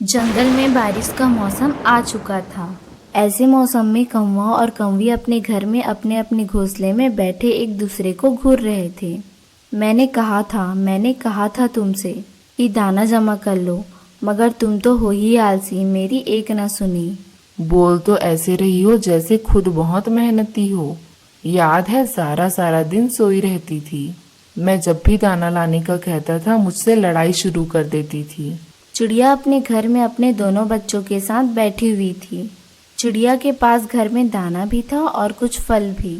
जंगल में बारिश का मौसम आ चुका था। ऐसे मौसम में कौवा और कौवी अपने घर में अपने अपने घोंसले में बैठे एक दूसरे को घूर रहे थे। मैंने कहा था तुमसे कि दाना जमा कर लो, मगर तुम तो हो ही आलसी, मेरी एक न सुनी। बोल तो ऐसे रही हो जैसे खुद बहुत मेहनती हो। याद है सारा सारा दिन सोई रहती थी। मैं जब भी दाना लाने का कहता था मुझसे लड़ाई शुरू कर देती थी। चिड़िया अपने घर में अपने दोनों बच्चों के साथ बैठी हुई थी। चिड़िया के पास घर में दाना भी था और कुछ फल भी।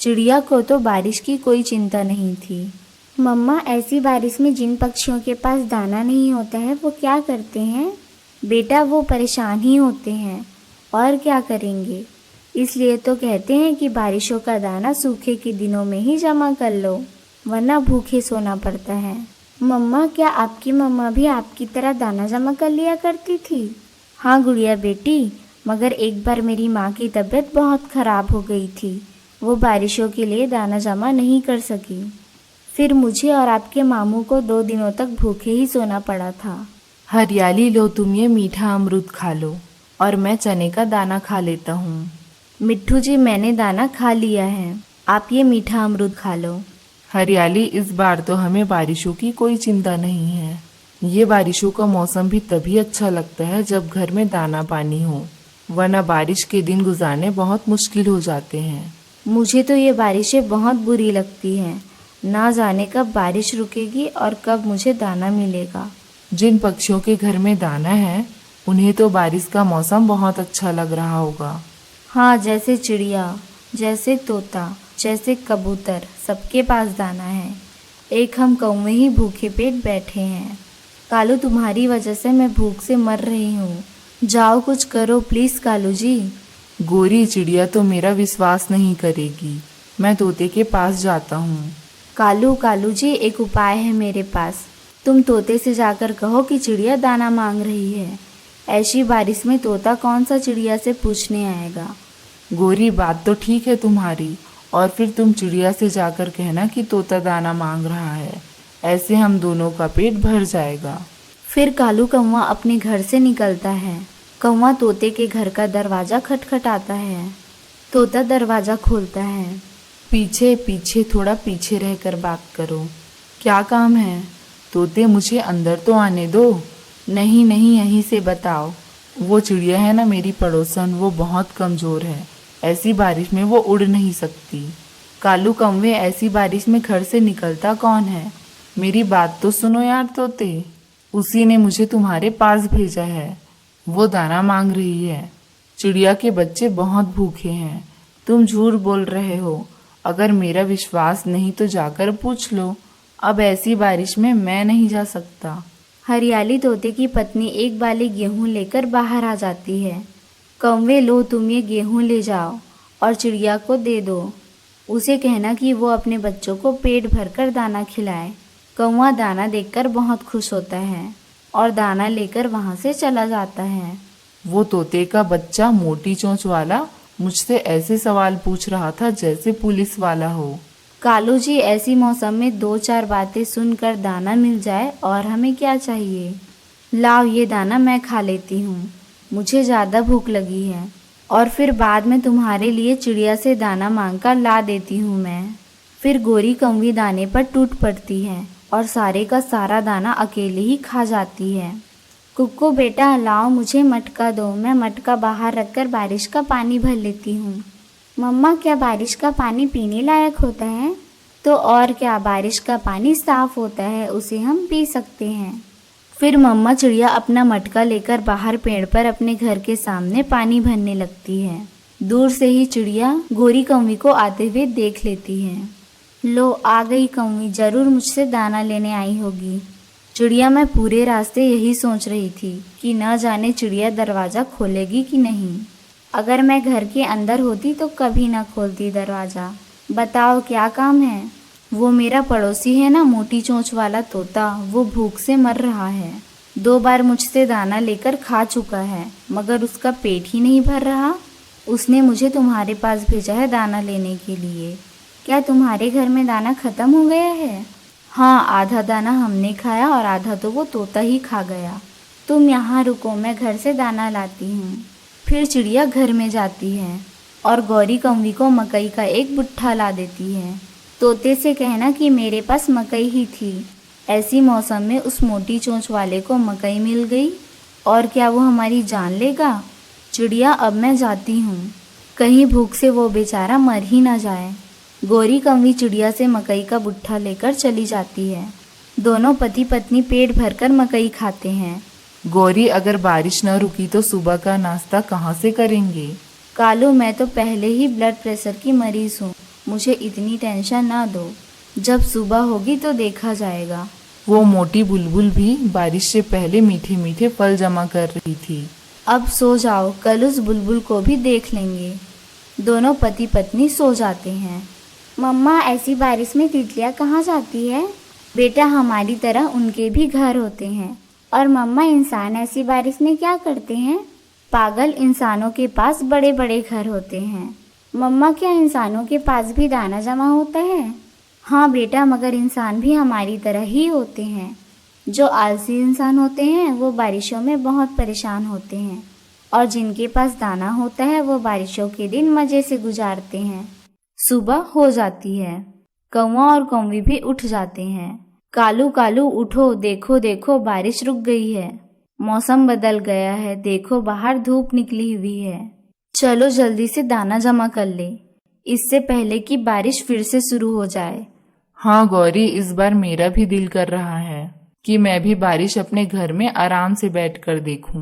चिड़िया को तो बारिश की कोई चिंता नहीं थी। मम्मा, ऐसी बारिश में जिन पक्षियों के पास दाना नहीं होता है वो क्या करते हैं? बेटा, वो परेशान ही होते हैं, और क्या करेंगे। इसलिए तो कहते हैं कि बारिशों का दाना सूखे के दिनों में ही जमा कर लो, वरना भूखे सोना पड़ता है। मम्मा, क्या आपकी मम्मा भी आपकी तरह दाना जमा कर लिया करती थी? हाँ गुड़िया बेटी, मगर एक बार मेरी माँ की तबीयत बहुत ख़राब हो गई थी। वो बारिशों के लिए दाना जमा नहीं कर सकी। फिर मुझे और आपके मामू को 2 दिनों तक भूखे ही सोना पड़ा था। हरियाली, लो तुम ये मीठा अमरूद खा लो और मैं चने का दाना खा लेता हूँ। मिट्ठू जी, मैंने दाना खा लिया है, आप ये मीठा अमरूद खा लो। हरियाली, इस बार तो हमें बारिशों की कोई चिंता नहीं है। ये बारिशों का मौसम भी तभी अच्छा लगता है जब घर में दाना पानी हो, वरना बारिश के दिन गुजारने बहुत मुश्किल हो जाते हैं। मुझे तो ये बारिशें बहुत बुरी लगती हैं। ना जाने कब बारिश रुकेगी और कब मुझे दाना मिलेगा। जिन पक्षियों के घर में दाना है उन्हें तो बारिश का मौसम बहुत अच्छा लग रहा होगा। हाँ, जैसे चिड़िया, जैसे तोता, जैसे कबूतर, सबके पास दाना है। एक हम कौवे ही भूखे पेट बैठे हैं। कालू, तुम्हारी वजह से मैं भूख से मर रही हूँ। जाओ कुछ करो प्लीज़ कालू जी। गोरी, चिड़िया तो मेरा विश्वास नहीं करेगी। मैं तोते के पास जाता हूँ। कालू जी, एक उपाय है मेरे पास। तुम तोते से जाकर कहो कि चिड़िया दाना मांग रही है। ऐसी बारिश में तोता कौन सा चिड़िया से पूछने आएगा। गोरी, बात तो ठीक है तुम्हारी, और फिर तुम चिड़िया से जाकर कहना कि तोता दाना मांग रहा है। ऐसे हम दोनों का पेट भर जाएगा। फिर कालू कौवा अपने घर से निकलता है। कौवा तोते के घर का दरवाज़ा खटखटाता है। तोता दरवाज़ा खोलता है। पीछे पीछे, थोड़ा पीछे रहकर बात करो। क्या काम है? तोते, मुझे अंदर तो आने दो। नहीं नहीं, यहीं से बताओ। वो चिड़िया है ना मेरी पड़ोसन, वो बहुत कमज़ोर है। ऐसी बारिश में वो उड़ नहीं सकती। कालू कौवे, ऐसी बारिश में घर से निकलता कौन है? मेरी बात तो सुनो यार तोते। उसी ने मुझे तुम्हारे पास भेजा है। वो दाना मांग रही है। चिड़िया के बच्चे बहुत भूखे हैं। तुम झूठ बोल रहे हो। अगर मेरा विश्वास नहीं तो जाकर पूछ लो। अब ऐसी बारिश में मैं नहीं जा सकता। हरियाली तोते की पत्नी एक बाली गेहूं लेकर बाहर आ जाती है। कौवे, लो तुम ये गेहूं ले जाओ और चिड़िया को दे दो। उसे कहना कि वो अपने बच्चों को पेट भरकर दाना खिलाए। कौवा दाना देखकर बहुत खुश होता है और दाना लेकर वहाँ से चला जाता है। वो तोते का बच्चा मोटी चोंच वाला मुझसे ऐसे सवाल पूछ रहा था जैसे पुलिस वाला हो। कालू जी, ऐसी मौसम में 2-4 बातें सुनकर दाना मिल जाए और हमें क्या चाहिए। लाओ ये दाना मैं खा लेती हूँ, मुझे ज़्यादा भूख लगी है, और फिर बाद में तुम्हारे लिए चिड़िया से दाना मांगकर ला देती हूँ मैं। फिर गोरी कौवी दाने पर टूट पड़ती है और सारे का सारा दाना अकेले ही खा जाती है। कुक्कू बेटा, लाओ मुझे मटका दो, मैं मटका बाहर रखकर बारिश का पानी भर लेती हूँ। मम्मा, क्या बारिश का पानी पीने लायक होता है? तो और क्या, बारिश का पानी साफ होता है, उसे हम पी सकते हैं। फिर मम्मा चिड़िया अपना मटका लेकर बाहर पेड़ पर अपने घर के सामने पानी भरने लगती है। दूर से ही चिड़िया गोरी कौवी को आते हुए देख लेती है। लो, आ गई कौवी, जरूर मुझसे दाना लेने आई होगी। चिड़िया, मैं पूरे रास्ते यही सोच रही थी कि न जाने चिड़िया दरवाज़ा खोलेगी कि नहीं। अगर मैं घर के अंदर होती तो कभी ना खोलती दरवाज़ा। बताओ क्या काम है। वो मेरा पड़ोसी है ना, मोटी चोंच वाला तोता, वो भूख से मर रहा है। 2 बार मुझसे दाना लेकर खा चुका है, मगर उसका पेट ही नहीं भर रहा। उसने मुझे तुम्हारे पास भेजा है दाना लेने के लिए। क्या तुम्हारे घर में दाना ख़त्म हो गया है? हाँ, आधा दाना हमने खाया और आधा तो वो तोता ही खा गया। तुम यहाँ रुको, मैं घर से दाना लाती हूँ। फिर चिड़िया घर में जाती है और गौरी कौवी को मकई का एक बुट्ठा ला देती है। तोते से कहना कि मेरे पास मकई ही थी। ऐसी मौसम में उस मोटी चोंच वाले को मकई मिल गई, और क्या वो हमारी जान लेगा? चिड़िया, अब मैं जाती हूँ, कहीं भूख से वो बेचारा मर ही ना जाए। गौरी कौवी चिड़िया से मकई का बुट्ठा लेकर चली जाती है। दोनों पति पत्नी पेट भरकर मकई खाते हैं। गौरी, अगर बारिश न रुकी तो सुबह का नाश्ता कहाँ से करेंगे? कालू, मैं तो पहले ही ब्लड प्रेशर की मरीज हूँ, मुझे इतनी टेंशन ना दो। जब सुबह होगी तो देखा जाएगा। वो मोटी बुलबुल भी बारिश से पहले मीठे मीठे फल जमा कर रही थी। अब सो जाओ, कल उस बुलबुल को भी देख लेंगे। दोनों पति पत्नी सो जाते हैं। मम्मा, ऐसी बारिश में तितलियाँ कहाँ जाती है? बेटा, हमारी तरह उनके भी घर होते हैं। और मम्मा, इंसान ऐसी बारिश में क्या करते हैं? पागल, इंसानों के पास बड़े बड़े घर होते हैं। मम्मा, क्या इंसानों के पास भी दाना जमा होता है? हाँ बेटा, मगर इंसान भी हमारी तरह ही होते हैं। जो आलसी इंसान होते हैं वो बारिशों में बहुत परेशान होते हैं, और जिनके पास दाना होता है वो बारिशों के दिन मज़े से गुजारते हैं। सुबह हो जाती है, कौवा और कौवी भी उठ जाते हैं। कालू, कालू उठो, देखो देखो बारिश रुक गई है, मौसम बदल गया है, देखो बाहर धूप निकली हुई है। चलो जल्दी से दाना जमा कर ले, इससे पहले कि बारिश फिर से शुरू हो जाए। हाँ गौरी, इस बार मेरा भी दिल कर रहा है कि मैं भी बारिश अपने घर में आराम से बैठकर देखूं।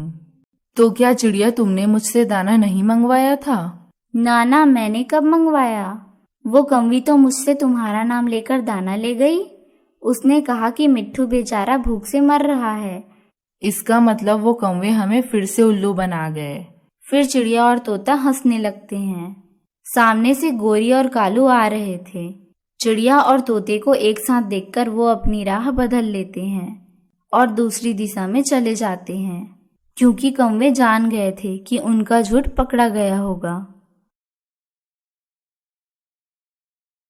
तो क्या चिड़िया, तुमने मुझसे दाना नहीं मंगवाया था? ना, मैंने कब मंगवाया? वो कौवी तो मुझसे तुम्हारा नाम लेकर दाना ले गई। उसने कहा कि मिट्ठू बेचारा भूख से मर रहा है। इसका मतलब वो कौवे हमें फिर से उल्लू बना गए। फिर चिड़िया और तोता हंसने लगते हैं। सामने से गौरी और कालू आ रहे थे। चिड़िया और तोते को एक साथ देखकर वो अपनी राह बदल लेते हैं और दूसरी दिशा में चले जाते हैं, क्योंकि कौवे जान गए थे कि उनका झूठ पकड़ा गया होगा।